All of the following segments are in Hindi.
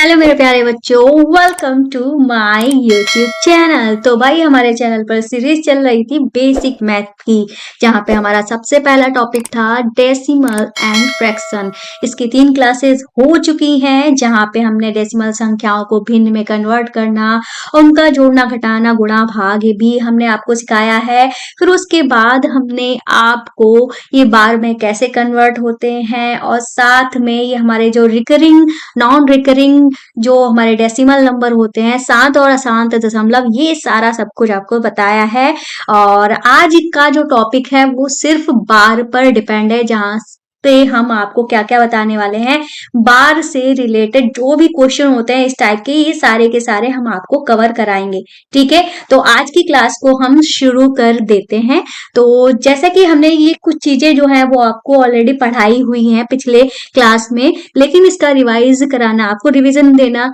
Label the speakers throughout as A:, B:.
A: हेलो मेरे प्यारे बच्चों, welcome to my YouTube channel. तो भाई हमारे चैनल पर सीरीज चल रही थी बेसिक मैथ की, जहाँ पे हमारा सबसे पहला टॉपिक था डेसिमल एंड फ्रैक्शन। इसकी 3 क्लासेस हो चुकी हैं, जहाँ पे हमने डेसिमल संख्याओं को भिन्न में कन्वर्ट करना, उनका जोड़ना घटाना गुणा भाग ये भी हमने आपको सिखाया है। फिर उसके बाद हमने आपको ये बार में कैसे कन्वर्ट होते हैं, और साथ में ये हमारे जो रिकरिंग नॉन रिकरिंग जो हमारे डेसिमल नंबर होते हैं, शांत और अशांत दशमलव, ये सारा सब कुछ आपको बताया है। और आज का जो टॉपिक है वो सिर्फ बार पर डिपेंड है, जहां पे हम आपको क्या क्या बताने वाले हैं। बार से रिलेटेड जो भी क्वेश्चन होते हैं इस टाइप के, ये सारे के सारे हम आपको कवर कराएंगे। ठीक है, तो आज की क्लास को हम शुरू कर देते हैं। तो जैसा कि हमने ये कुछ चीजें जो है वो आपको ऑलरेडी पढ़ाई हुई हैं पिछले क्लास में, लेकिन इसका रिवाइज कराना, आपको रिवीजन देना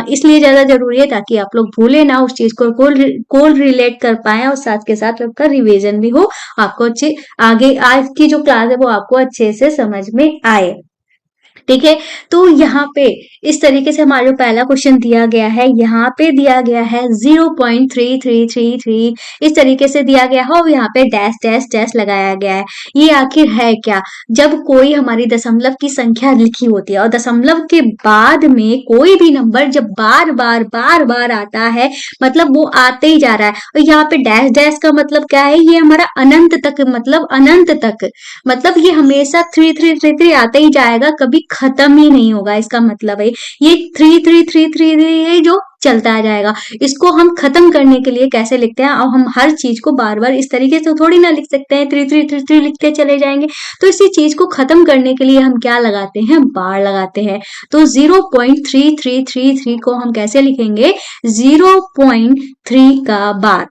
A: इसलिए ज्यादा जरूरी है, ताकि आप लोग भूले ना उस चीज को रिलेट कर पाए, और साथ के साथ आपका रिवीजन भी हो, आपको अच्छे आगे आज की जो क्लास है वो आपको अच्छे से समझ में आए। ठीक है, तो यहाँ पे इस तरीके से हमारा जो पहला क्वेश्चन दिया गया है, यहाँ पे दिया गया है 0.3333, इस तरीके से दिया गया है, और यहाँ पे डैश डैश डैश लगाया गया है। ये आखिर है क्या? जब कोई हमारी दशमलव की संख्या लिखी होती है और दशमलव के बाद में कोई भी नंबर जब बार बार आता है, मतलब वो आते ही जा रहा है। और यहाँ पे डैश डैश का मतलब क्या है? ये हमारा अनंत तक, मतलब अनंत तक, मतलब ये हमेशा 3333 आता ही जाएगा, कभी खत्म ही नहीं होगा। इसका मतलब है ये 3333 है जो चलता जाएगा। इसको हम खत्म करने के लिए कैसे लिखते हैं? अब हम हर चीज को बार बार इस तरीके से थोड़ी ना लिख सकते हैं, 3333 लिखते चले जाएंगे। तो इसी चीज को खत्म करने के लिए हम क्या लगाते हैं? बार लगाते हैं। तो 0.3333 को हम कैसे लिखेंगे? 0.3 का बार।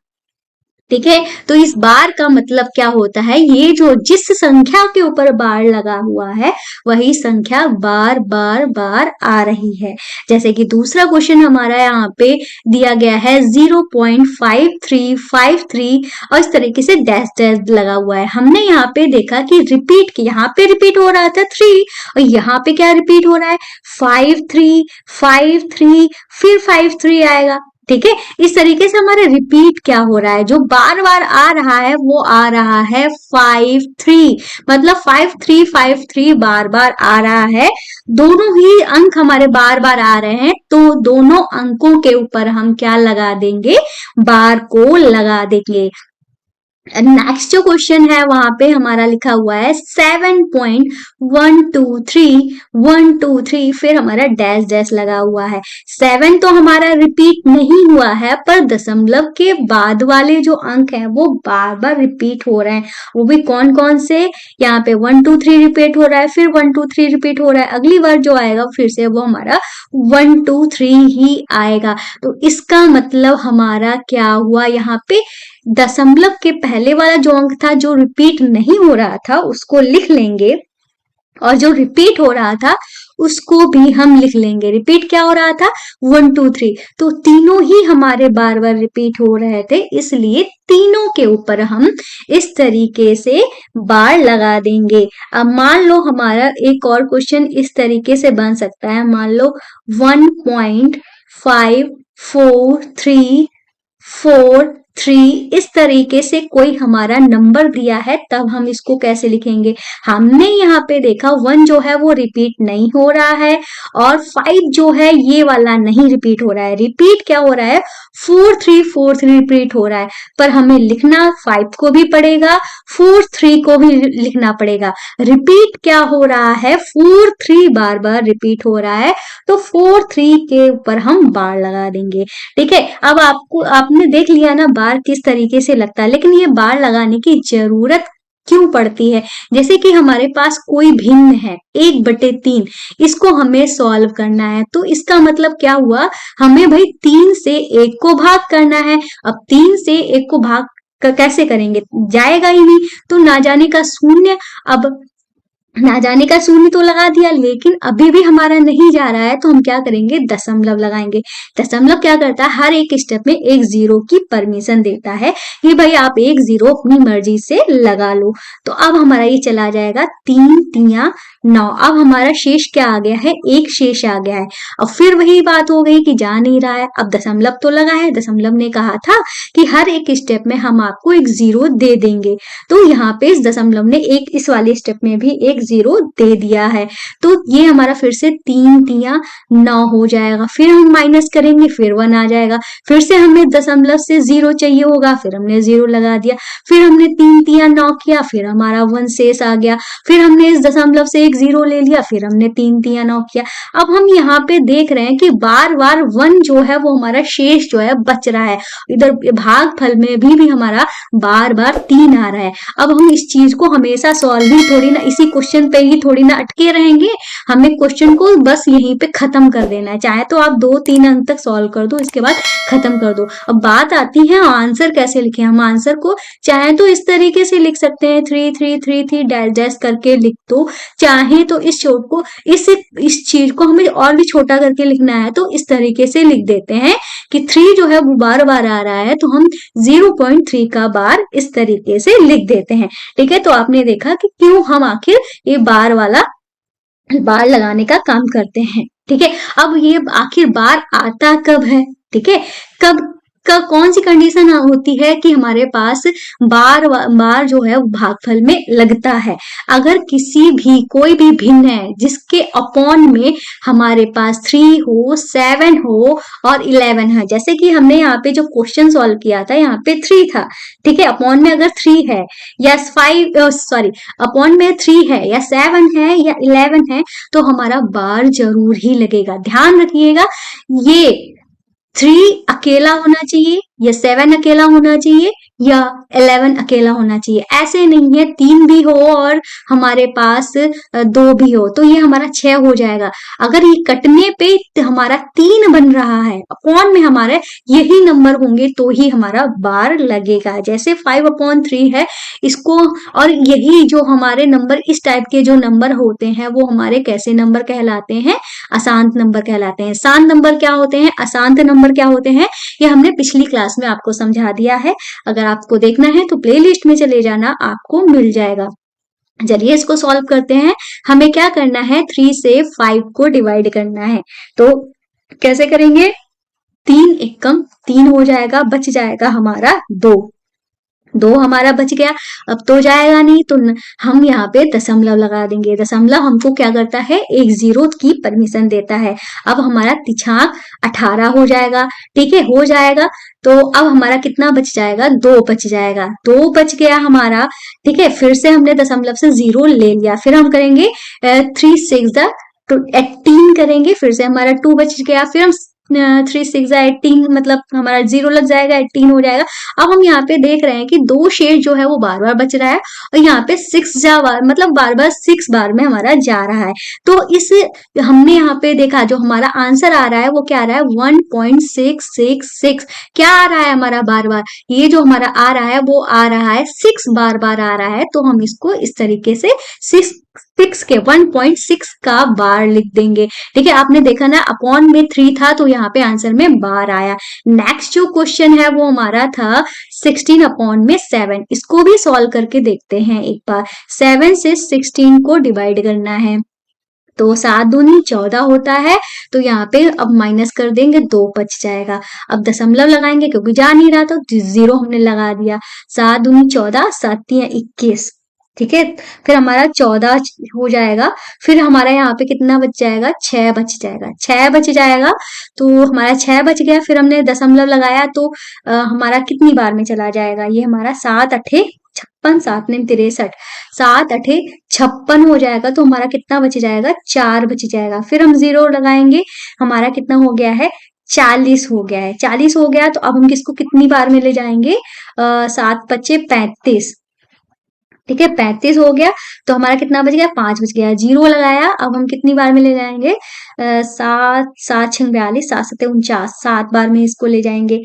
A: ठीक है, तो इस बार का मतलब क्या होता है? ये जो जिस संख्या के ऊपर बार लगा हुआ है वही संख्या बार बार बार आ रही है। जैसे कि दूसरा क्वेश्चन हमारा यहाँ पे दिया गया है 0.5353, और इस तरीके से डैश डैश लगा हुआ है। हमने यहाँ पे देखा कि रिपीट की, यहाँ पे रिपीट हो रहा था 3, और यहाँ पे क्या रिपीट हो रहा है? 5353, फिर 53 आएगा। ठीक है, इस तरीके से हमारे रिपीट क्या हो रहा है? जो बार बार आ रहा है वो आ रहा है 53, मतलब 5353 बार बार आ रहा है। दोनों ही अंक हमारे बार बार आ रहे हैं, तो दोनों अंकों के ऊपर हम क्या लगा देंगे? बार को लगा देंगे। नेक्स्ट जो क्वेश्चन है वहां पे हमारा लिखा हुआ है 7.123, फिर हमारा डैश डैश लगा हुआ है। 7 तो हमारा रिपीट नहीं हुआ है, पर दशमलव के बाद वाले जो अंक हैं वो बार बार रिपीट हो रहे हैं। वो भी कौन कौन से? यहाँ पे 123 रिपीट हो रहा है, फिर 123 रिपीट हो रहा है। अगली बार जो आएगा फिर से वो हमारा 123 ही आएगा। तो इसका मतलब हमारा क्या हुआ? यहाँ पे दशमलव के पहले वाला जो अंक था, जो रिपीट नहीं हो रहा था, उसको लिख लेंगे, और जो रिपीट हो रहा था उसको भी हम लिख लेंगे। रिपीट क्या हो रहा था? 123, तो तीनों ही हमारे बार बार रिपीट हो रहे थे, इसलिए तीनों के ऊपर हम इस तरीके से बार लगा देंगे। अब मान लो हमारा एक और क्वेश्चन इस तरीके से बन सकता है। मान लो 1.5434, इस तरीके से कोई हमारा नंबर दिया है, तब हम इसको कैसे लिखेंगे? हमने यहाँ पे देखा 1 जो है वो रिपीट नहीं हो रहा है, और 5 जो है ये वाला नहीं रिपीट हो रहा है। रिपीट क्या हो रहा है? 4343 रिपीट हो रहा है, पर हमें लिखना 5 को भी पड़ेगा, 43 को भी लिखना पड़ेगा। रिपीट क्या हो रहा है? 43 बार बार रिपीट हो रहा है, तो 43 के ऊपर हम बार लगा देंगे। ठीक है, अब आपने देख लिया ना बार किस तरीके से लगता है, लेकिन ये बार लगाने की जरूरत क्यों पड़ती है? जैसे कि हमारे पास कोई भिन्न है 1/3, इसको हमें सॉल्व करना है, तो इसका मतलब क्या हुआ? हमें भाई 3 से 1 को भाग करना है। अब 3 से 1 को भाग कैसे करेंगे? जाएगा ही नहीं, तो ना जाने का शून्य। अब ना जाने का शून्य तो लगा दिया, लेकिन अभी भी हमारा नहीं जा रहा है, तो हम क्या करेंगे, दशमलव लगाएंगे। दशमलव क्या करता है, हर एक स्टेप में एक जीरो की परमिशन देता है कि भाई आप एक जीरो अपनी मर्जी से लगा लो। तो अब हमारा ये चला जाएगा 3 तिया 9। अब हमारा शेष क्या आ गया है, एक शेष आ गया है। अब फिर वही बात हो गई कि जा नहीं रहा है। अब दशमलव तो लगा है, दशमलव ने कहा था कि हर एक स्टेप में हम आपको एक जीरो दे देंगे, तो यहाँ पे इस दशमलव ने एक इस वाले स्टेप में भी एक जीरो दे दिया है। तो ये हमारा फिर से 3 तिया 9 हो जाएगा। फिर हम माइनस करेंगे, फिर 1 आ जाएगा। फिर से हमें दशमलव से जीरो चाहिए होगा, फिर हमने जीरो लगा दिया। फिर हमने 3 तिया 9 किया, फिर हमारा 1 शेष आ गया। फिर हमने इस दशमलव से एक जीरो ले लिया, फिर हमने 3 तिया 9 किया। अब हम यहाँ पे देख रहे हैं कि बार बार 1 जो है वो हमारा शेष जो है बच रहा है। इधर भागफल में भी हमारा बार बार 3 आ रहा है। अब हम इस चीज को हमेशा सॉल्व ही थोड़ी ना, इसी क्वेश्चन पे ही थोड़ी ना अटके रहेंगे। हमें क्वेश्चन को बस यहीं पे खत्म कर देना है। चाहे तो आप 2-3 अंक तक सॉल्व कर दो, इसके बाद खत्म कर दो। अब बात आती है आंसर कैसे लिखें। हम आंसर को चाहे तो इस तरीके से लिख सकते हैं, 3 3 3 3 डैश डैश करके लिख दो। चाहे तो इस छोट को इस चीज को हमें और भी छोटा करके लिखना है, तो इस तरीके से लिख देते हैं कि 3 जो है वो बार बार आ रहा है, तो हम 0.3 का बार इस तरीके से लिख देते हैं। ठीक है, तो आपने देखा कि क्यों हम आखिर ये बार वाला बार लगाने का काम करते हैं। ठीक है, अब ये आखिर बार आता कब है, ठीक है, कब कौन सी कंडीशन होती है कि हमारे पास बार बार जो है भागफल में लगता है। अगर किसी भी कोई भी भिन्न है जिसके अपॉन में हमारे पास 3 हो, 7 हो और 11 है। जैसे कि हमने यहाँ पे जो क्वेश्चन सॉल्व किया था, यहाँ पे 3 था, ठीक है, अपॉन में अगर 3 है या 5 सॉरी अपॉन में 3 है या 7 है या 11 है, तो हमारा बार जरूर ही लगेगा। ध्यान रखिएगा, ये 3 अकेला होना चाहिए या 7 अकेला होना चाहिए या 11 अकेला होना चाहिए। ऐसे नहीं है 3 भी हो और हमारे पास 2 भी हो, तो ये हमारा 6 हो जाएगा। अगर ये कटने पे हमारा 3 बन रहा है, अपॉन में हमारे यही नंबर होंगे तो ही हमारा बार लगेगा। जैसे 5/3 है इसको, और यही जो हमारे नंबर इस टाइप के जो नंबर होते हैं वो हमारे कैसे नंबर कहलाते हैं, अशांत नंबर कहलाते हैं। शांत नंबर क्या होते हैं, अशांत नंबर क्या होते हैं, ये हमने पिछली क्लास में आपको समझा दिया है। अगर आपको देखना है तो प्लेलिस्ट में चले जाना, आपको मिल जाएगा। चलिए इसको सॉल्व करते हैं। हमें क्या करना है, 3 से 5 को डिवाइड करना है। तो कैसे करेंगे, 3 एकम 3 हो जाएगा, बच जाएगा हमारा 2 हमारा बच गया। अब तो जाएगा नहीं, तो हम यहाँ पे दशमलव लगा देंगे। दशमलव हमको क्या करता है, एक जीरो की परमिशन देता है। अब हमारा तिछाक 18 हो जाएगा। ठीक है, हो जाएगा। तो अब हमारा कितना बच जाएगा, 2 बच जाएगा। 2 बच गया हमारा। ठीक है, फिर से हमने दशमलव से जीरो ले लिया। फिर हम करेंगे 3 6 18 करेंगे, फिर से हमारा 2 बच गया। फिर हम 3 6 18 मतलब हमारा जीरो लग जाएगा, 18 हो जाएगा। अब हम यहाँ पे देख रहे हैं कि 2 शेष जो है वो बार बार बच रहा है, और यहाँ पे 6 मतलब बार बार 6 बार में हमारा जा रहा है। तो इस हमने यहाँ पे देखा जो हमारा आंसर आ रहा है वो क्या आ रहा है, 1.666। क्या आ रहा है हमारा बार बार, ये जो हमारा आ रहा है वो आ रहा है 6 बार बार आ रहा है। तो हम इसको इस तरीके से 6 के 1.6 का बार लिख देंगे। ठीक है, आपने देखा ना अपॉन में 3 था तो यहाँ पे आंसर में बार आया। नेक्स्ट जो क्वेश्चन है वो हमारा था 16 अपॉन में 7। इसको भी सॉल्व करके देखते हैं एक बार। 7 से 16 को डिवाइड करना है, तो 7 दूनी 14 होता है। तो यहाँ पे अब माइनस कर देंगे, 2 बच जाएगा। अब दशमलव लगाएंगे क्योंकि जा नहीं रहा, तो जीरो हमने लगा दिया। 7 दूनी 14, 7 तिया 21। ठीक है, फिर हमारा 14 हो जाएगा। फिर हमारा यहाँ पे कितना बच जाएगा, 6 बच जाएगा। 6 बच जाएगा, तो हमारा 6 बच गया। फिर हमने दशमलव लगाया तो हमारा कितनी बार में चला जाएगा, ये हमारा 7 8 56, 7 9 63, 7 8 56 हो जाएगा। तो हमारा कितना बच जाएगा, 4 बच जाएगा। फिर हम जीरो लगाएंगे, हमारा कितना हो गया है, 40 हो गया है। 40 हो गया, तो अब हम किसको कितनी बार में ले जाएंगे, 7 5 35। ठीक है, 35 हो गया। तो हमारा कितना बच गया, 5 बच गया। जीरो लगाया, अब हम कितनी बार में ले जाएंगे, 7 7 6 42, 7 7 49, 7 बार में इसको ले जाएंगे।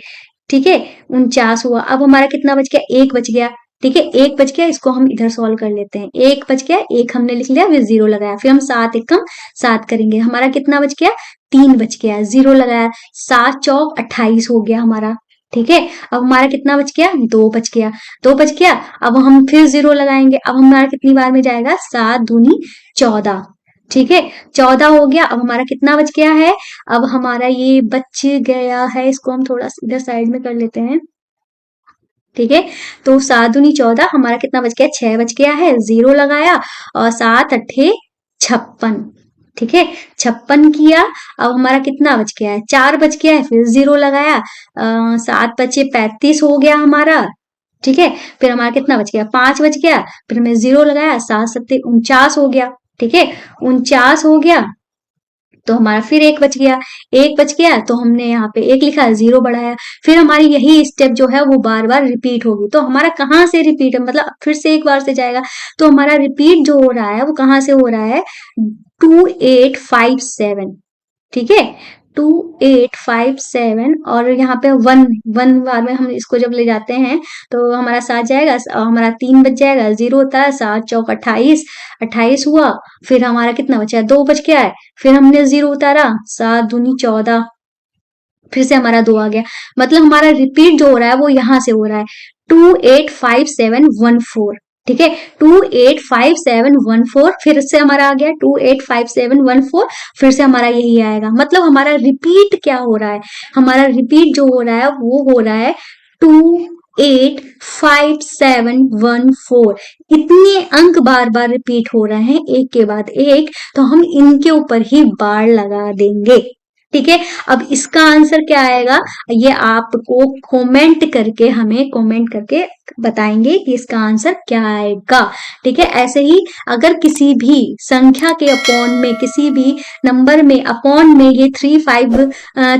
A: ठीक है, 49 हुआ। अब हमारा कितना बच गया, 1 बच गया। ठीक है, 1 बच गया, इसको हम इधर सॉल्व कर लेते हैं। 1 बच गया, 1 हमने लिख लिया, फिर 0 लगाया, फिर हम 7 एकम 7 करेंगे, हमारा कितना बच गया, 3 बच गया, 0 लगाया, 7 चौक 28 हो गया हमारा। ठीक है, अब हमारा कितना बच गया, 2 बच गया, 2 बच गया। अब हम फिर 0 लगाएंगे, अब हमारा कितनी बार में जाएगा, 7 दूनी 14। ठीक है, 14 हो गया। अब हमारा कितना बच गया है, अब हमारा ये बच गया है, इसको हम थोड़ा इधर साइड में कर लेते हैं। ठीक है, तो 7 दूनी 14, हमारा कितना बच गया, 6 बच गया है, 0 लगाया, और 7 अट्ठे 56। ठीक है, 56 किया। अब हमारा कितना बच गया है, 4 बच गया है, फिर 0 लगाया, 7 बचे 35 हो गया हमारा। ठीक है, फिर हमारा कितना बच गया, 5 बच गया, फिर हमने 0 लगाया, 7 सत्ते 49 हो गया। ठीक है, 49 हो गया, तो हमारा फिर 1 बच गया, 1 बच गया, तो हमने यहाँ पे 1 लिखा, 0 बढ़ाया। फिर हमारी यही स्टेप जो है वो बार बार रिपीट होगी। तो हमारा कहाँ से रिपीट है, मतलब फिर से एक बार से जाएगा, तो हमारा रिपीट जो हो रहा है वो कहाँ से हो रहा है, 2857। ठीक है, 2857, और यहाँ पे 1 1 बार में हम इसको जब ले जाते हैं तो हमारा 7 जाएगा, हमारा 3 बच जाएगा, 0 होता है, 7 चौक 28, 28 हुआ। फिर हमारा कितना बचा है, 2 बच गया है, फिर हमने 0 उतारा, 7 दूनी 14, फिर से हमारा 2 आ गया। मतलब हमारा रिपीट जो हो रहा है वो यहाँ से हो रहा है, 285714। ठीक है, 285714, फिर से हमारा आ गया 285714, फिर से हमारा यही आएगा। मतलब हमारा रिपीट क्या हो रहा है, हमारा रिपीट जो हो रहा है वो हो रहा है 285714। इतने अंक बार बार रिपीट हो रहे हैं एक के बाद एक, तो हम इनके ऊपर ही बार लगा देंगे। ठीक है, अब इसका आंसर क्या आएगा, ये आपको कमेंट करके, हमें कमेंट करके बताएंगे कि इसका आंसर क्या आएगा। ठीक है, ऐसे ही अगर किसी भी संख्या के अपॉन में, किसी भी नंबर में अपॉन में ये 3 5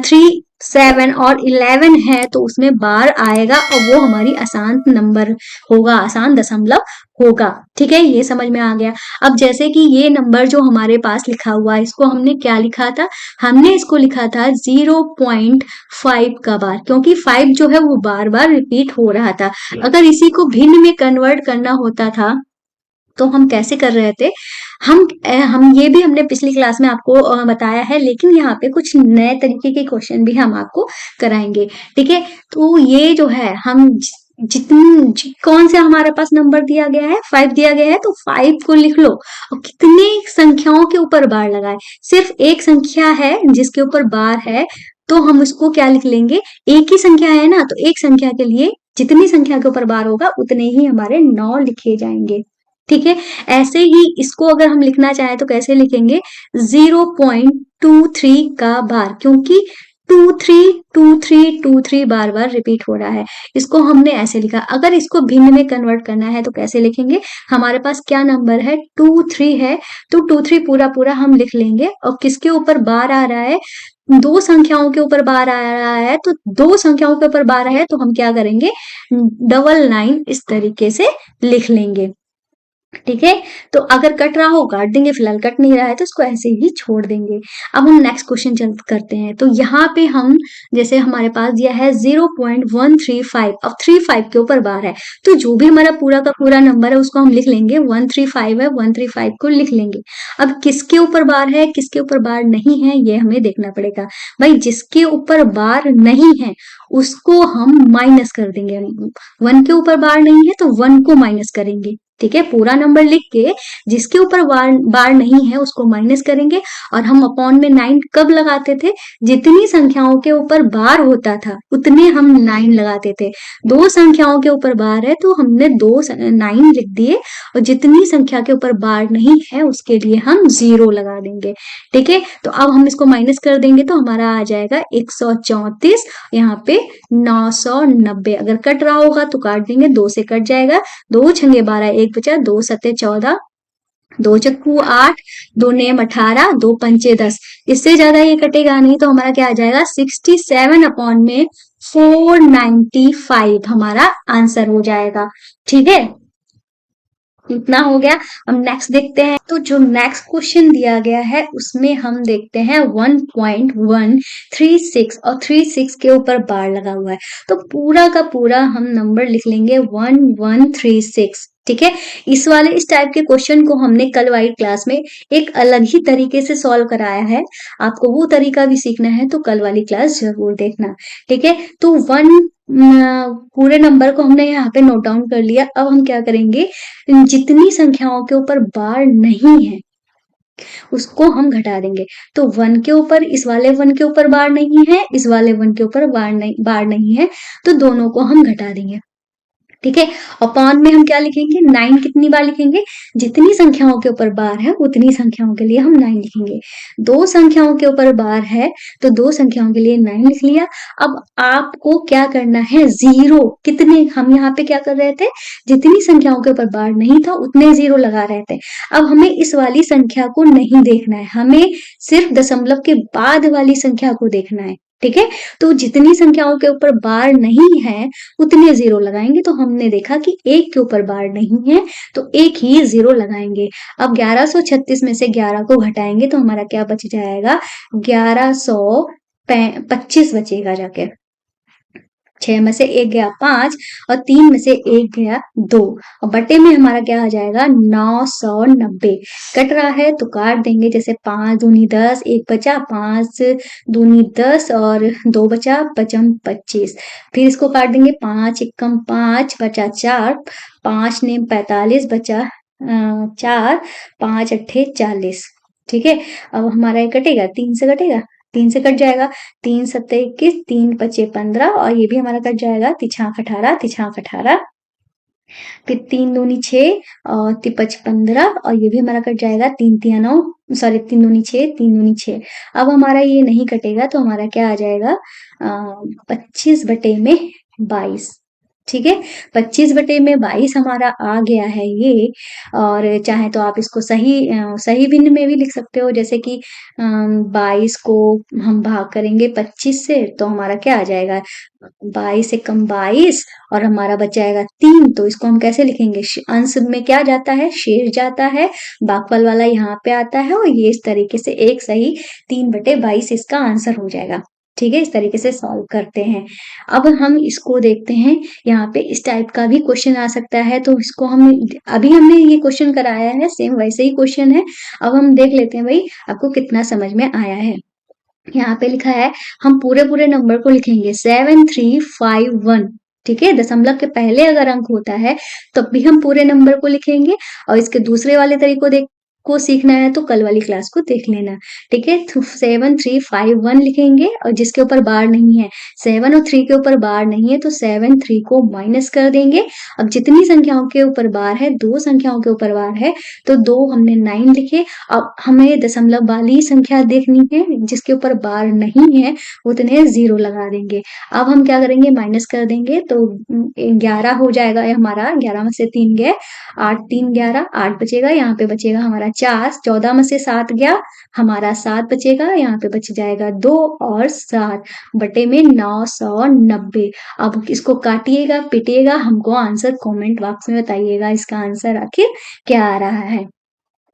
A: 3 7 और 11 है तो उसमें बार आएगा, और वो हमारी आसान नंबर होगा, आसान दशमलव होगा। ठीक है, ये समझ में आ गया। अब जैसे कि ये नंबर जो हमारे पास लिखा हुआ है, इसको हमने क्या लिखा था, हमने इसको लिखा था 0.5 का बार, क्योंकि 5 जो है वो बार बार रिपीट हो रहा था। अगर इसी को भिन्न में कन्वर्ट करना होता था तो हम कैसे कर रहे थे, हम ये भी हमने पिछली क्लास में आपको बताया है, लेकिन यहाँ पे कुछ नए तरीके के क्वेश्चन भी हम आपको कराएंगे। ठीक है, तो ये जो है हम कौन से हमारे पास नंबर दिया गया है, 5 दिया गया है, तो 5 को लिख लो, और कितने संख्याओं के ऊपर बार लगाए, सिर्फ एक संख्या है जिसके ऊपर बार है, तो हम उसको क्या लिख लेंगे, एक ही संख्या है ना, तो एक संख्या के लिए जितनी संख्या के ऊपर बार होगा उतने ही हमारे 9 लिखे जाएंगे। ठीक है, ऐसे ही इसको अगर हम लिखना चाहें तो कैसे लिखेंगे, 0.23 का बार, क्योंकि 232323 बार बार रिपीट हो रहा है, इसको हमने ऐसे लिखा। अगर इसको भिन्न में कन्वर्ट करना है तो कैसे लिखेंगे, हमारे पास क्या नंबर है, 23 है, तो 23 पूरा पूरा हम लिख लेंगे, और किसके ऊपर बार आ रहा है, दो संख्याओं के ऊपर बार आ रहा है, तो दो संख्याओं के ऊपर बार है तो हम क्या करेंगे, 99 इस तरीके से लिख लेंगे। ठीक है, तो अगर कट रहा हो काट देंगे, फिलहाल कट नहीं रहा है तो इसको ऐसे ही छोड़ देंगे। अब हम नेक्स्ट क्वेश्चन करते हैं। तो यहाँ पे हम, जैसे हमारे पास दिया है 0.135, अब 35 के ऊपर बार है, तो जो भी हमारा पूरा का पूरा नंबर है उसको हम लिख लेंगे, 135 है, 135 को लिख लेंगे। अब किसके ऊपर बार है, किसके ऊपर बार नहीं है, ये हमें देखना पड़ेगा। भाई जिसके ऊपर बार नहीं है उसको हम माइनस कर देंगे, 1 के ऊपर बार नहीं है तो 1 को माइनस करेंगे। ठीक है, पूरा नंबर लिख के जिसके ऊपर बार नहीं है उसको माइनस करेंगे, और हम अपॉन में 9 कब लगाते थे, जितनी संख्याओं के ऊपर बार होता था उतने हम 9 लगाते थे। दो संख्याओं के ऊपर बार है तो हमने 9 लिख दिए, और जितनी संख्या के ऊपर बार नहीं है उसके लिए हम 0 लगा देंगे। ठीक है, तो अब हम इसको माइनस कर देंगे तो हमारा आ जाएगा 134, यहाँ पे 990। अगर कट रहा होगा तो काट देंगे, 2 से कट जाएगा, 2 छंगे 12, 1 बचा, 2 सत्ते 14, 2 चक्कू 8, 2 नेम 18, 2 पंचे 10। इससे ज्यादा ये कटेगा नहीं, तो हमारा क्या आ जाएगा, 67 अपॉन में 495 हमारा आंसर हो जाएगा। ठीक है, इतना हो गया। अब नेक्स्ट देखते हैं। तो जो नेक्स्ट क्वेश्चन दिया गया है उसमें हम देखते हैं 1.136 और 36 के ऊपर बार लगा हुआ है। तो पूरा का पूरा हम नंबर लिख लेंगे 1136। ठीक है। इस टाइप के क्वेश्चन को हमने कल वाली क्लास में एक अलग ही तरीके से सॉल्व कराया है। आपको वो तरीका भी सीखना है तो कल वाली क्लास जरूर देखना। ठीक है। तो पूरे नंबर को हमने यहाँ पे नोट डाउन कर लिया। अब हम क्या करेंगे, जितनी संख्याओं के ऊपर बार नहीं है उसको हम घटा देंगे। तो 1 के ऊपर, इस वाले 1 के ऊपर बार नहीं है, इस वाले 1 के ऊपर बार नहीं है, तो दोनों को हम घटा देंगे। ठीक है। अपॉन में हम क्या लिखेंगे, 9 कितनी बार लिखेंगे, जितनी संख्याओं के ऊपर बार है उतनी संख्याओं के लिए हम 9 लिखेंगे। दो संख्याओं के ऊपर बार है तो दो संख्याओं के लिए 9 लिख लिया। अब आपको क्या करना है, जीरो कितने, हम यहाँ पे क्या कर रहे थे, जितनी संख्याओं के ऊपर बार नहीं था उतने जीरो लगा रहे थे। अब हमें इस वाली संख्या को नहीं देखना है, हमें सिर्फ दशमलव के बाद वाली संख्या को देखना है। ठीक है। तो जितनी संख्याओं के ऊपर बार नहीं है उतने जीरो लगाएंगे। तो हमने देखा कि एक के ऊपर बार नहीं है तो एक ही जीरो लगाएंगे। अब 1136 में से 11 को घटाएंगे तो हमारा क्या बच जाएगा, 1125 बचेगा जाके। 6 में से 1 गया 5 और 3 में से 1 गया 2 और बटे में हमारा क्या आ जाएगा 990। कट रहा है तो काट देंगे, जैसे 5 दूनी 10, 1 बचा, 5 दूनी 10 और 2 बचा, पचम 25। फिर इसको काट देंगे, 5 एकम 5 बचा 4, 5 ने 45 बचा 4, 5 अट्ठे 40। ठीक है। अब हमारा ये कटेगा, 3 से कटेगा, 3 से कट जाएगा, 3 सत्ते 21, 3 पचे 15 और ये भी हमारा कट जाएगा, तिछाक 18, तिछाक 18। फिर 3 दूनी 6 और तिपच 15 और ये भी हमारा कट जाएगा, 3 तिया 9, सॉरी 3 दूनी 6, 3 दूनी 6। अब हमारा ये नहीं कटेगा तो हमारा क्या आ जाएगा, 25 बटे में 22। ठीक है। 25 बटे में 22 हमारा आ गया है ये। और चाहे तो आप इसको सही भिन्न में भी लिख सकते हो, जैसे कि 22 को हम भाग करेंगे 25 से तो हमारा क्या आ जाएगा, 22 से कम 22 और हमारा बच जाएगा 3। तो इसको हम कैसे लिखेंगे, अंश में क्या जाता है, शेष जाता है, भागफल वाला यहाँ पे आता है और ये इस तरीके से एक सही 3/22 इसका आंसर हो जाएगा। ठीक है। इस तरीके से सॉल्व करते हैं। अब हम इसको देखते हैं, यहाँ पे इस टाइप का भी क्वेश्चन आ सकता है। तो इसको हम, अभी हमने ये क्वेश्चन कराया है, सेम वैसे ही क्वेश्चन है। अब हम देख लेते हैं भाई आपको कितना समझ में आया है। यहाँ पे लिखा है, हम पूरे पूरे नंबर को लिखेंगे 7351। ठीक है। दशमलव के पहले अगर अंक होता है तब भी हम पूरे नंबर को लिखेंगे। और इसके दूसरे वाले तरीकों को सीखना है तो कल वाली क्लास को देख लेना। ठीक है। तो 7351 लिखेंगे और जिसके ऊपर बार नहीं है, 7 और 3 के ऊपर बार नहीं है तो 7 3 को माइनस कर देंगे। अब जितनी संख्याओं के ऊपर बार है, दो संख्याओं के ऊपर बार है तो 2 हमने 9 लिखे। अब हमें दशमलव वाली संख्या देखनी है, जिसके ऊपर बार नहीं है उतने जीरो लगा देंगे। अब हम क्या करेंगे, माइनस कर देंगे तो 11 हो जाएगा हमारा, 11 में से 3 गए, 8 3 11, 8 बचेगा, यहाँ पे बचेगा हमारा 4, 14 में से 7 गया, हमारा 7 बचेगा, यहाँ पे बच जाएगा 2 और 7 बटे में 990। अब इसको काटिएगा पिटिएगा, हमको आंसर कमेंट बॉक्स में बताइएगा इसका आंसर आखिर क्या आ रहा है।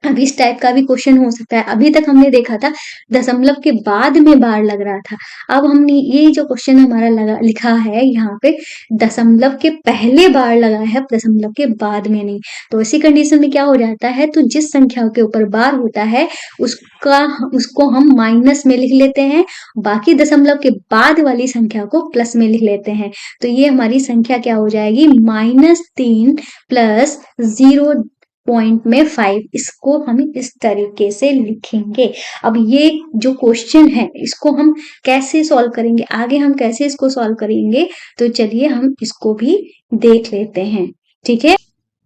A: अब इस टाइप का भी क्वेश्चन हो सकता है। अभी तक हमने देखा था दशमलव के बाद में बार लग रहा था, अब हमने ये जो क्वेश्चन हमारा लिखा है यहाँ पे दशमलव के पहले बार लगा है, दशमलव के बाद में नहीं। तो इसी कंडीशन में क्या हो जाता है, तो जिस संख्या के ऊपर बार होता है उसको हम माइनस में लिख लेते हैं, बाकी दशमलव के बाद वाली संख्या को प्लस में लिख लेते हैं। तो ये हमारी संख्या क्या हो जाएगी, -3 प्लस 0.5। इसको हम इस तरीके से लिखेंगे। अब ये जो क्वेश्चन है इसको हम कैसे सॉल्व करेंगे, आगे हम कैसे इसको सॉल्व करेंगे, तो चलिए हम इसको भी देख लेते हैं। ठीक है।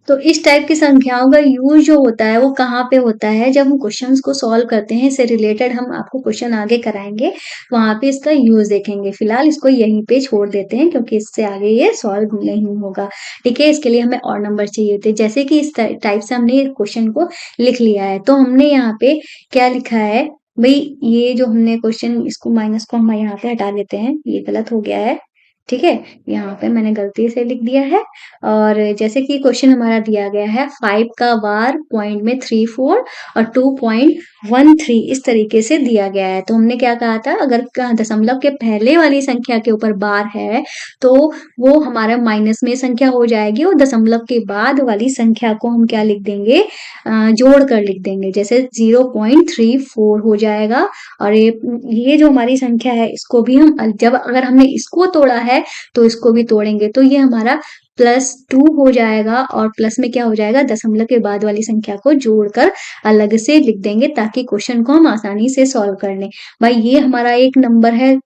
A: तो इस टाइप की संख्याओं का यूज जो होता है वो कहाँ पे होता है, जब हम क्वेश्चंस को सॉल्व करते हैं, इससे रिलेटेड हम आपको क्वेश्चन आगे कराएंगे, वहां पे इसका यूज देखेंगे। फिलहाल इसको यहीं पे छोड़ देते हैं क्योंकि इससे आगे ये सॉल्व नहीं होगा। ठीक है। इसके लिए हमें और नंबर चाहिए थे, जैसे कि इस टाइप से हमने क्वेश्चन को लिख लिया है। तो हमने यहाँ पे क्या लिखा है भाई, ये जो हमने क्वेश्चन, इसको माइनस को हम यहाँ पे हटा देते हैं, ये गलत हो गया है। ठीक है, यहाँ पे मैंने गलती से लिख दिया है। और जैसे कि क्वेश्चन हमारा दिया गया है 5 का बार पॉइंट में 34 और 2.13 इस तरीके से दिया गया है। तो हमने क्या कहा था, अगर दशमलव के पहले वाली संख्या के ऊपर बार है तो वो हमारा माइनस में संख्या हो जाएगी, और दशमलव के बाद वाली संख्या को हम क्या लिख देंगे, जोड़ कर लिख देंगे। जैसे 0.34 हो जाएगा। और ये जो हमारी संख्या है इसको भी हम जब अगर हमने इसको तोड़ा है तो इसको भी तोड़ेंगे, तो ये हमारा +2 हो जाएगा। और प्लस में क्या हो जाएगा, दशमलव के बाद वाली संख्या को जोड़कर अलग से लिख देंगे ताकि क्वेश्चन को हम आसानी से सॉल्व कर लें। भाई ये हमारा एक नंबर है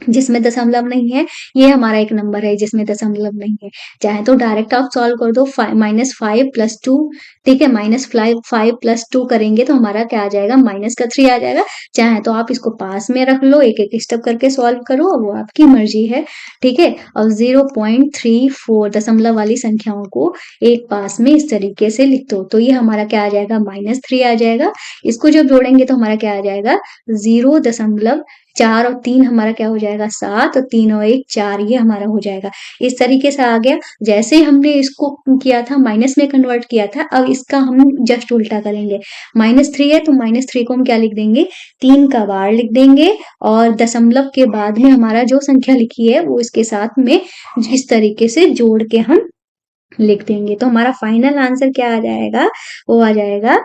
A: जिसमें दशमलव नहीं है, ये हमारा एक नंबर है जिसमें दशमलव नहीं है। चाहे तो डायरेक्ट आप सॉल्व कर दो, -5 + 2, ठीक है, -5 + 2 करेंगे तो हमारा क्या आ जाएगा, -3 आ जाएगा। चाहे तो आप इसको पास में रख लो, एक एक स्टेप करके सॉल्व करो, वो आपकी मर्जी है, ठीक है। और 0.34 दशमलव वाली संख्याओं को एक पास में इस तरीके से लिख दो, तो ये हमारा क्या आ जाएगा, -3 आ जाएगा। इसको जब जोड़ेंगे तो हमारा क्या आ जाएगा, 0.4 और 3 हमारा क्या हो जाएगा, 7, और 3 और 1 4, ये हमारा हो जाएगा। इस तरीके से आ गया। जैसे हमने इसको किया था, माइनस में कन्वर्ट किया था, अब इसका हम जस्ट उल्टा करेंगे। -3 है तो -3 को हम क्या लिख देंगे, 3 का बार लिख देंगे, और दशमलव के बाद में हमारा जो संख्या लिखी है वो इसके साथ में इस तरीके से जोड़ के हम लिख देंगे। तो हमारा फाइनल आंसर क्या आ जाएगा, वो आ जाएगा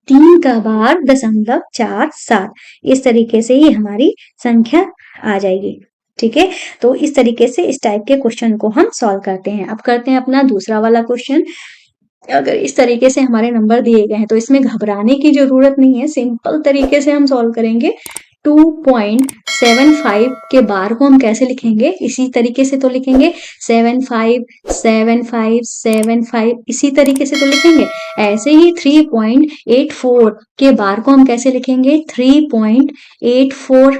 A: 3 का बार 0.47। इस तरीके से ही हमारी संख्या आ जाएगी, ठीक है। तो इस तरीके से इस टाइप के क्वेश्चन को हम सॉल्व करते हैं। अब करते हैं अपना दूसरा वाला क्वेश्चन। अगर इस तरीके से हमारे नंबर दिए गए हैं तो इसमें घबराने की जरूरत नहीं है, सिंपल तरीके से हम सॉल्व करेंगे। 2.75 के बार को हम कैसे लिखेंगे, इसी तरीके से तो लिखेंगे, 75 75 75 इसी तरीके से तो लिखेंगे। ऐसे ही 3.84 के बार को हम कैसे लिखेंगे, 3.84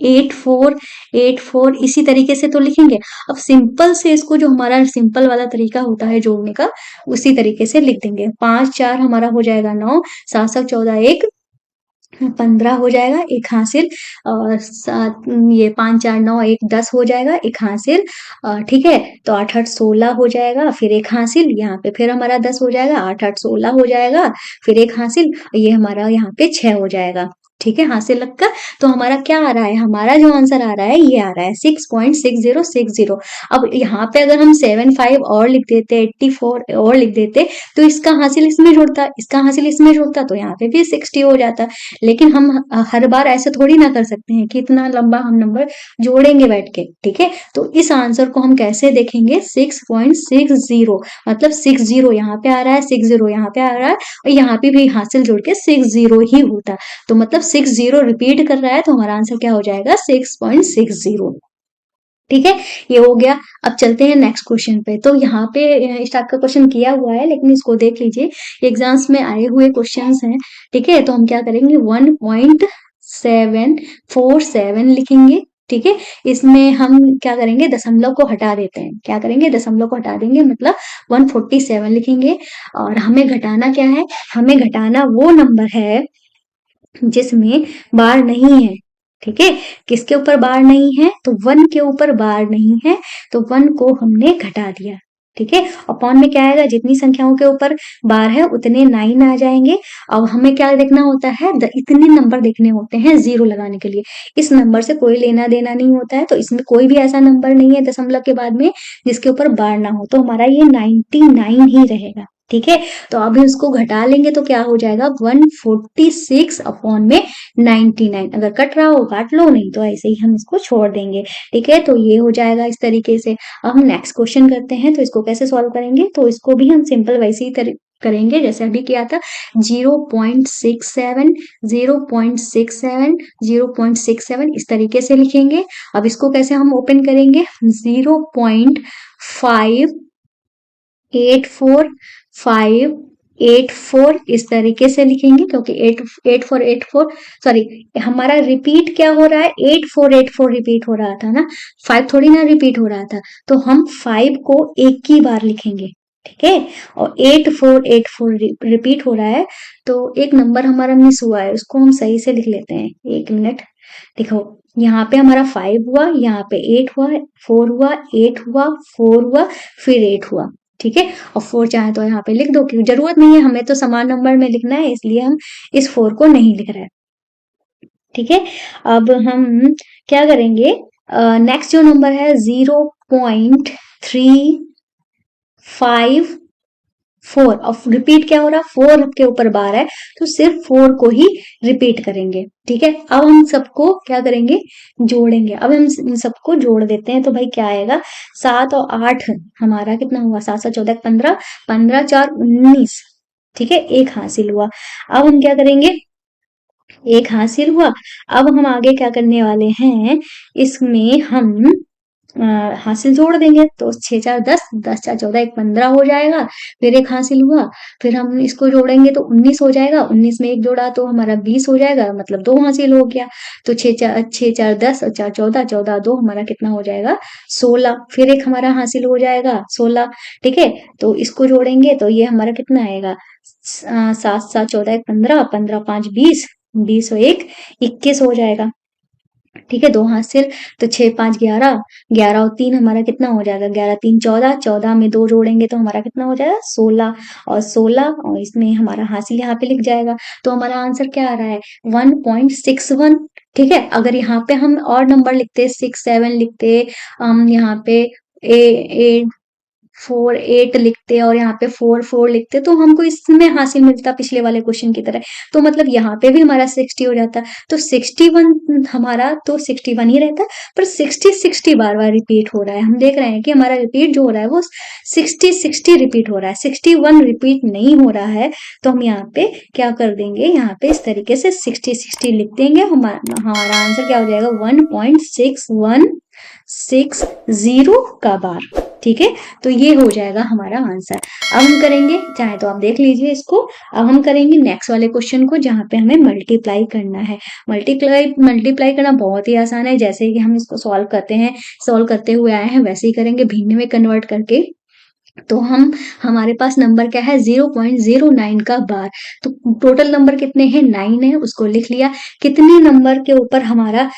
A: 84 84 इसी तरीके से तो लिखेंगे। अब सिंपल से इसको, जो हमारा सिंपल वाला तरीका होता है जोड़ने का, उसी तरीके से लिख देंगे। 5 4 हमारा हो जाएगा 9, 7 7 14 1 15 हो जाएगा, एक हासिल। और ये 5 4 9 1 10 हो जाएगा, एक हासिल। ठीक है, तो 8 8 16 हो जाएगा, फिर एक हासिल। यहाँ पे फिर हमारा 10 हो जाएगा, 8 8 16 हो जाएगा, फिर एक हासिल। ये हमारा यहाँ पे 6 हो जाएगा, ठीक है, हासिल लगकर। तो हमारा क्या आ रहा है, हमारा जो आंसर आ रहा है ये आ रहा है 6.6060। अब यहाँ पे अगर हम 75 और लिख देते, 84 और लिख देते, तो इसका हासिल इसमें जुड़ता, इसका हासिल इसमें जुड़ता, तो यहाँ पे भी 60 हो जाता। लेकिन हम हर बार ऐसे थोड़ी ना कर सकते हैं कि इतना लंबा हम नंबर जोड़ेंगे बैठ के, ठीक है। तो इस आंसर को हम कैसे देखेंगे, 6.60, मतलब 60 यहाँ पे आ रहा है, 60 यहाँ पे आ रहा है, और यहाँ पे भी हासिल जोड़ के 60 ही होता। तो मतलब 60 रिपीट कर रहा है, तो हमारा आंसर क्या हो जाएगा, 6.60, ठीक है। ये हो गया। अब चलते हैं नेक्स्ट क्वेश्चन पे। तो यहाँ पे इस टाइप का क्वेश्चन किया हुआ है, लेकिन इसको देख लीजिए, एग्जाम्स में आए हुए क्वेश्चंस हैं, ठीक है। तो हम क्या करेंगे, 1.747 लिखेंगे, ठीक है। इसमें हम क्या करेंगे, दशमलव को हटा देते हैं। क्या करेंगे, दशमलव को हटा देंगे, मतलब 147 लिखेंगे। और हमें घटाना क्या है, हमें घटाना वो नंबर है जिसमें बार नहीं है, ठीक है। किसके ऊपर बार नहीं है, तो 1 के ऊपर बार नहीं है, तो 1 को हमने घटा दिया, ठीक है। अपॉन में क्या आएगा, जितनी संख्याओं के ऊपर बार है उतने 9 आ जाएंगे। अब हमें क्या देखना होता है, इतने नंबर देखने होते हैं जीरो लगाने के लिए। इस नंबर से कोई लेना देना नहीं होता है, तो इसमें कोई भी ऐसा नंबर नहीं है दशमलव के बाद में जिसके ऊपर बार ना हो, तो हमारा ये 99 ही रहेगा, ठीक है। तो अभी उसको घटा लेंगे तो क्या हो जाएगा, 146 अपॉन में 99। अगर कट रहा हो काट लो, नहीं तो ऐसे ही हम इसको छोड़ देंगे, ठीक है। तो ये हो जाएगा इस तरीके से। अब हम नेक्स्ट क्वेश्चन करते हैं, तो इसको कैसे सॉल्व करेंगे, तो इसको भी हम सिंपल वैसे ही करेंगे जैसे अभी किया था। 0.67 0.67 0.67 इस तरीके से लिखेंगे। अब इसको कैसे हम ओपन करेंगे, 0.584 इस तरीके से लिखेंगे, क्योंकि 8484 सॉरी, हमारा रिपीट क्या हो रहा है, 8484 रिपीट हो रहा था ना, 5 थोड़ी ना रिपीट हो रहा था। तो हम 5 को एक ही बार लिखेंगे, ठीक है। और 8484 रिपीट हो रहा है, तो एक नंबर हमारा मिस हुआ है, उसको हम सही से लिख लेते हैं, 1 मिनट। देखो यहाँ पे हमारा 5 हुआ, यहाँ पे 8 हुआ, 4 हुआ, 8 हुआ, 4 हुआ, फिर 8 हुआ। ठीक है, और 4 चाहे तो यहाँ पे लिख दो, क्योंकि जरूरत नहीं है, हमें तो समान नंबर में लिखना है, इसलिए हम इस 4 को नहीं लिख रहे हैं। ठीक है, अब हम क्या करेंगे, नेक्स्ट जो नंबर है 0.354, अब रिपीट क्या हो रहा है, 4 के ऊपर बार है, तो सिर्फ 4 को ही रिपीट करेंगे। ठीक है, अब हम सबको क्या करेंगे, जोड़ेंगे। अब हम इन सबको जोड़ देते हैं, तो भाई क्या आएगा, 7 और 8 हमारा कितना हुआ, 7 7 14 15, 15 4 19। ठीक है, एक हासिल हुआ। अब हम क्या करेंगे, एक हासिल हुआ। अब हम आगे क्या करने वाले हैं, इसमें हम हासिल जोड़ देंगे, तो 6 4 10, 10 4 14, एक 15 हो जाएगा, फिर एक हासिल हुआ, फिर हम इसको जोड़ेंगे तो 19 हो जाएगा, 19 में एक जोड़ा तो हमारा 20 हो जाएगा, मतलब 2 हासिल हो गया। तो 6 4 10 और 4 14, 14 2 हमारा कितना हो जाएगा, 16, फिर एक हमारा हासिल हो जाएगा 16। ठीक है, तो इसको जोड़ेंगे तो ये हमारा कितना आएगा, 7 7 14 एक 15, 15 5 20, 20 और एक 21 हो जाएगा। ठीक है, 2 हासिल, तो 6 5 11, 11 और 3 हमारा कितना हो जाएगा, 11 3 14, 14 में 2 जोड़ेंगे तो हमारा कितना हो जाएगा, 16, और 16 और इसमें हमारा हासिल यहाँ पे लिख जाएगा। तो हमारा आंसर क्या आ रहा है, 1.61। ठीक है, अगर यहाँ पे हम और नंबर लिखते, 6 7 लिखते, यहाँ पे ए 4 8 लिखते और यहाँ पे 4 4 लिखते, तो हमको इसमें हासिल मिलता पिछले वाले क्वेश्चन की तरह। तो मतलब यहाँ पे भी हमारा 60 हो जाता, तो 61 हमारा तो 61 ही रहता, पर 60 60 बार बार रिपीट हो रहा है। हम देख रहे हैं कि हमारा रिपीट जो हो रहा है वो 60 60 रिपीट हो रहा है, 61 रिपीट नहीं हो रहा है। तो हम यहाँ पे क्या कर देंगे, यहाँ पे इस तरीके से 60 60 लिख देंगे, हमारा आंसर क्या हो जाएगा, 1.6160 का बार। ठीक है, तो ये हो जाएगा हमारा आंसर। अब हम करेंगे, चाहे तो आप देख लीजिए इसको। अब हम करेंगे नेक्स्ट वाले क्वेश्चन को, जहां पे हमें मल्टीप्लाई करना है। मल्टीप्लाई करना बहुत ही आसान है, जैसे कि हम इसको सॉल्व करते हैं, सॉल्व करते हुए आए हैं, वैसे ही करेंगे, भिन्न में कन्वर्ट करके। तो हम, हमारे पास नंबर क्या है, 0.09 का बार। तो टोटल नंबर कितने हैं, 9 है, उसको लिख लिया। कितने नंबर के ऊपर हमारा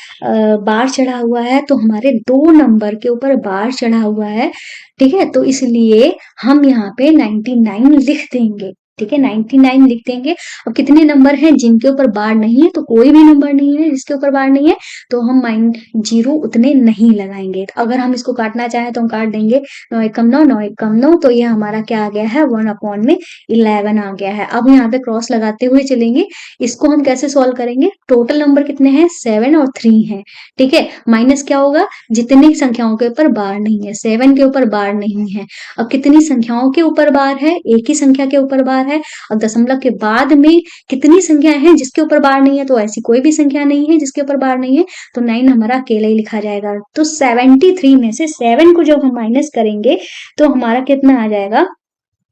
A: बार चढ़ा हुआ है, तो हमारे 2 नंबर के ऊपर बार चढ़ा हुआ है। ठीक है, तो इसलिए हम यहाँ पे 99 लिख देंगे। ठीक है, 99 लिख देंगे। और कितने नंबर हैं जिनके ऊपर बार नहीं है, तो कोई भी नंबर नहीं है जिसके ऊपर बार नहीं है, तो हम जीरो उतने नहीं लगाएंगे। तो अगर हम इसको काटना चाहें तो हम काट देंगे, 9 एकम 9, 9 एकम 9, तो ये हमारा क्या आ गया है, 1/11 आ गया है। अब यहाँ पे क्रॉस लगाते हुए चलेंगे, इसको हम कैसे सॉल्व करेंगे, टोटल नंबर कितने हैं, 7 और 3 है। ठीक है, माइनस क्या होगा, जितनी संख्याओं के ऊपर बार नहीं है, 7 के ऊपर बार नहीं है। अब कितनी संख्याओं के ऊपर बार है, एक ही संख्या के ऊपर बार है। और दशमलव के बाद में कितनी संख्या है जिसके ऊपर बार नहीं है, तो ऐसी कोई भी संख्या नहीं है जिसके ऊपर बार नहीं है, तो 9 हमारा अकेला ही लिखा जाएगा। तो 73 में से 7 को जब हम माइनस करेंगे तो हमारा कितना आ जाएगा,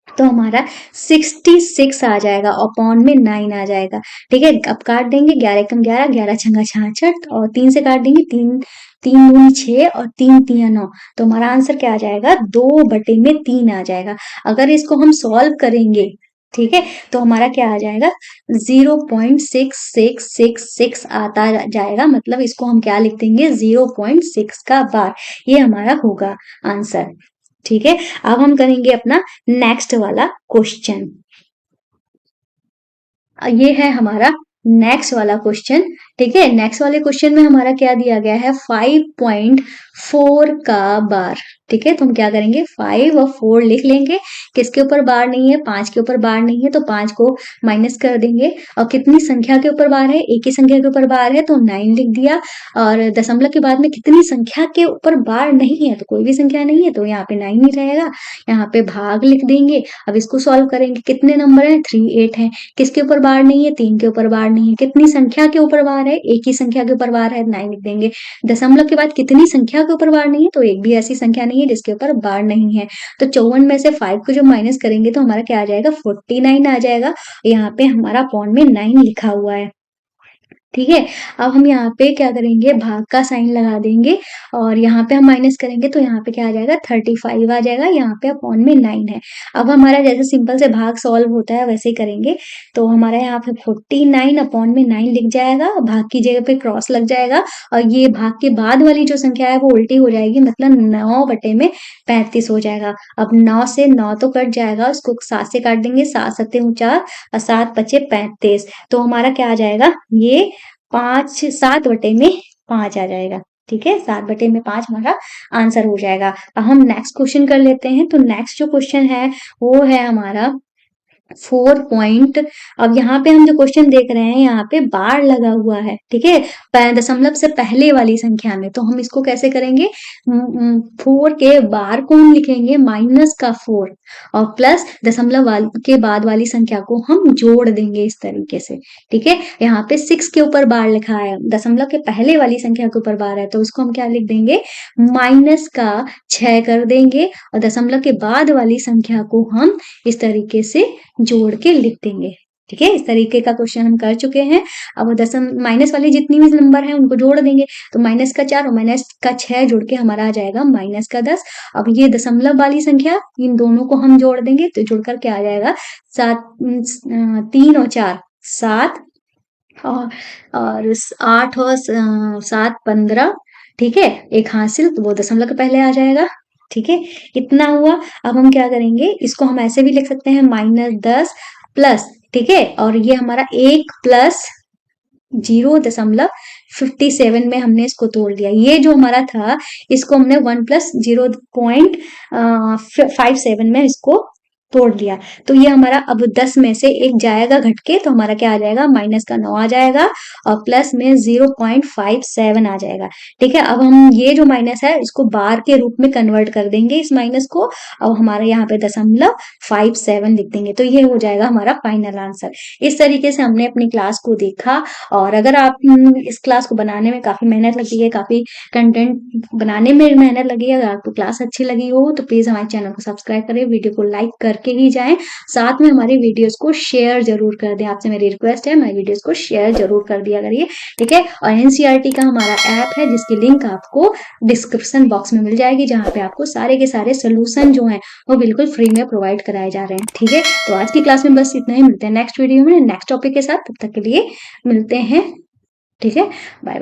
A: तो हमारा 66 आ जाएगा, और पौन में 9 आ जाएगा। ठीक है, अब काट देंगे, 11 एकम 11, 11 छंगा 66, और 3 से काट देंगे, 3 3 दूनी 6 और 3 3 9, तो हमारा आंसर क्या आ जाएगा, 2/3 आ जाएगा। अगर इसको हम सॉल्व करेंगे, ठीक है, तो हमारा क्या आ जाएगा, 0.6666 आता जाएगा, मतलब इसको हम क्या लिख देंगे, 0.6 का बार, ये हमारा होगा आंसर। ठीक है, अब हम करेंगे अपना नेक्स्ट वाला क्वेश्चन। ये है हमारा नेक्स्ट वाला क्वेश्चन। ठीक है, नेक्स्ट वाले क्वेश्चन में हमारा क्या दिया गया है, 5.4 का बार। ठीक है, तो हम क्या करेंगे, 5 और 4 लिख लेंगे। किसके ऊपर बार नहीं है, 5 के ऊपर बार नहीं है, तो 5 को माइनस कर देंगे। और कितनी संख्या के ऊपर बार है, एक ही संख्या के ऊपर बार है, तो 9 लिख दिया। और दशमलव के बाद में कितनी संख्या के ऊपर बार नहीं है, तो कोई भी संख्या नहीं है, तो यहाँ पे 9 ही रहेगा। यहाँ पे भाग लिख देंगे। अब इसको सॉल्व करेंगे, कितने नंबर है, 3 8 है। किसके ऊपर बार नहीं है, 3 के ऊपर बार नहीं है। कितनी संख्या के ऊपर बार है, एक ही संख्या के ऊपर बार है, 9 लिख देंगे। दशमलव के बाद कितनी संख्या के ऊपर बार नहीं है, तो एक भी ऐसी संख्या नहीं है जिसके ऊपर बार नहीं है। तो 54 में से 5 को जब माइनस करेंगे तो हमारा क्या आ जाएगा, 49 आ जाएगा। यहाँ पे हमारा पॉइंट में 9 लिखा हुआ है। ठीक है। अब हम यहाँ पे क्या करेंगे, भाग का साइन लगा देंगे और यहाँ पे हम माइनस करेंगे तो यहाँ पे क्या आ जाएगा 35 आ जाएगा, यहाँ पे अपॉन में 9 है। अब हमारा जैसे सिंपल से भाग सॉल्व होता है वैसे ही करेंगे, तो हमारा यहाँ पे 49 अपॉन में 9 लिख जाएगा, भाग की जगह पे क्रॉस लग जाएगा और ये भाग के बाद वाली जो संख्या है वो उल्टी हो जाएगी, मतलब 9 बटे में 35 हो जाएगा। अब 9 से 9 तो कट जाएगा, उसको 7 से काट देंगे, 7 सत्ते 4 और 7 बचे 35, तो हमारा क्या आ जाएगा, ये 7/5 आ जाएगा। ठीक है, 7/5 हमारा आंसर हो जाएगा। अब हम नेक्स्ट क्वेश्चन कर लेते हैं। तो नेक्स्ट जो क्वेश्चन है वो है हमारा 4 पॉइंट। अब यहाँ पे हम जो क्वेश्चन देख रहे हैं यहाँ पे बार लगा हुआ है, ठीक है, दशमलव से पहले वाली संख्या में, तो हम इसको कैसे करेंगे, 4 के बार को हम लिखेंगे -4 और प्लस दशमलव के बाद वाली संख्या को हम जोड़ देंगे इस तरीके से। ठीक है, यहाँ पे 6 के ऊपर बार लिखा है, दशमलव के पहले वाली संख्या के ऊपर बार है, तो उसको हम क्या लिख देंगे, -6 कर देंगे और दशमलव के बाद वाली संख्या को हम इस तरीके से जोड़ के लिख देंगे। ठीक है, इस तरीके का क्वेश्चन हम कर चुके हैं। अब वो माइनस वाले जितनी भी नंबर है उनको जोड़ देंगे, तो -4 और -6 जोड़ के हमारा आ जाएगा -10। अब ये दशमलव वाली संख्या, इन दोनों को हम जोड़ देंगे तो जोड़कर क्या आ जाएगा, 3 और 4 7 और 8 और 7 15। ठीक है, एक हासिल, तो वो दशमलव के पहले आ जाएगा। ठीक है, इतना हुआ। अब हम क्या करेंगे, इसको हम ऐसे भी लिख सकते हैं -10 प्लस, ठीक है, और ये हमारा 1 प्लस 0.57 में हमने इसको तोड़ दिया। ये जो हमारा था इसको हमने 1 प्लस 0.57 में इसको तोड़ दिया। तो ये हमारा अब 10 में से एक जाएगा घटके, तो हमारा क्या आ जाएगा, -9 आ जाएगा और प्लस में 0.57 आ जाएगा। ठीक है, अब हम ये जो माइनस है इसको बार के रूप में कन्वर्ट कर देंगे इस माइनस को, अब हमारे यहाँ पे 0.57 लिख देंगे, तो ये हो जाएगा हमारा फाइनल आंसर। इस तरीके से हमने अपनी क्लास को देखा, और अगर आप इस क्लास को बनाने में काफी मेहनत लगी है, काफी कंटेंट बनाने में मेहनत लगी है, अगर आपको क्लास अच्छी लगी हो तो प्लीज हमारे चैनल को सब्सक्राइब करें, वीडियो को लाइक करके ही जाएं, साथ में हमारी वीडियोस को शेयर जरूर कर दें। आपसे मेरी रिक्वेस्ट है, हमारी वीडियोस को शेयर जरूर कर दिया करिए। ठीक है, और एनसीईआरटी का हमारा ऐप है जिसकी लिंक आपको डिस्क्रिप्शन बॉक्स में मिल जाएगी, जहाँ पे आपको सारे के सारे सोल्यूशन जो है वो बिल्कुल फ्री में प्रोवाइड कराए जा रहे हैं। ठीक है, तो आज की क्लास में बस इतना ही, मिलते हैं नेक्स्ट वीडियो में नेक्स्ट टॉपिक के साथ, तब तक के लिए मिलते हैं। ठीक है, बाय बाय।